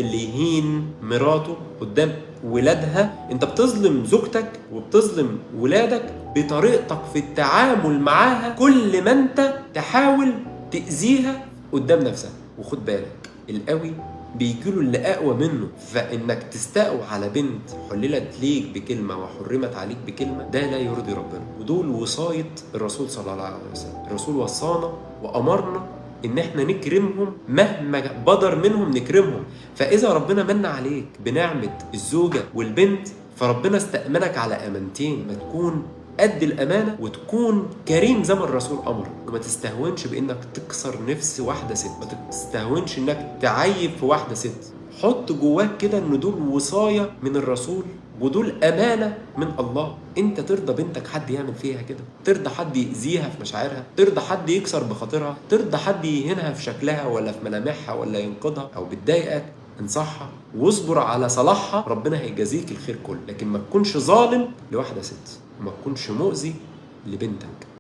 اللي يهين مراته قدام ولادها. انت بتظلم زوجتك وبتظلم ولادك بطريقتك في التعامل معاها، كل ما انت تحاول تأذيها قدام نفسها. وخد بالك، القوي بيجيله اللي اقوى منه، فانك تستقوى على بنت حللت ليك بكلمه وحرمت عليك بكلمه، ده لا يرضي ربنا. ودول وصايه الرسول صلى الله عليه وسلم. الرسول وصانا وامرنا ان احنا نكرمهم، مهما بدر منهم نكرمهم. فاذا ربنا من عليك بنعمه الزوجه والبنت، فربنا استأمنك على امانتين، ما تكون قد الامانه وتكون كريم زي ما الرسول امر. وما تستهونش بانك تكسر نفس واحده ست، ما تستهونش انك تعيب في واحده ست. حط جواك كده ان دول وصايه من الرسول ودول امانه من الله. انت ترضى بنتك حد يعمل فيها كده؟ ترضى حد يأذيها في مشاعرها؟ ترضى حد يكسر بخاطرها؟ ترضى حد يهينها في شكلها ولا في ملامحها ولا ينقضها او بتضايقك؟ انصحها واصبر على صلاحها، ربنا هيجازيك الخير كله. لكن ما تكونش ظالم لواحده ست، وما تكونش مؤذي لبنتك.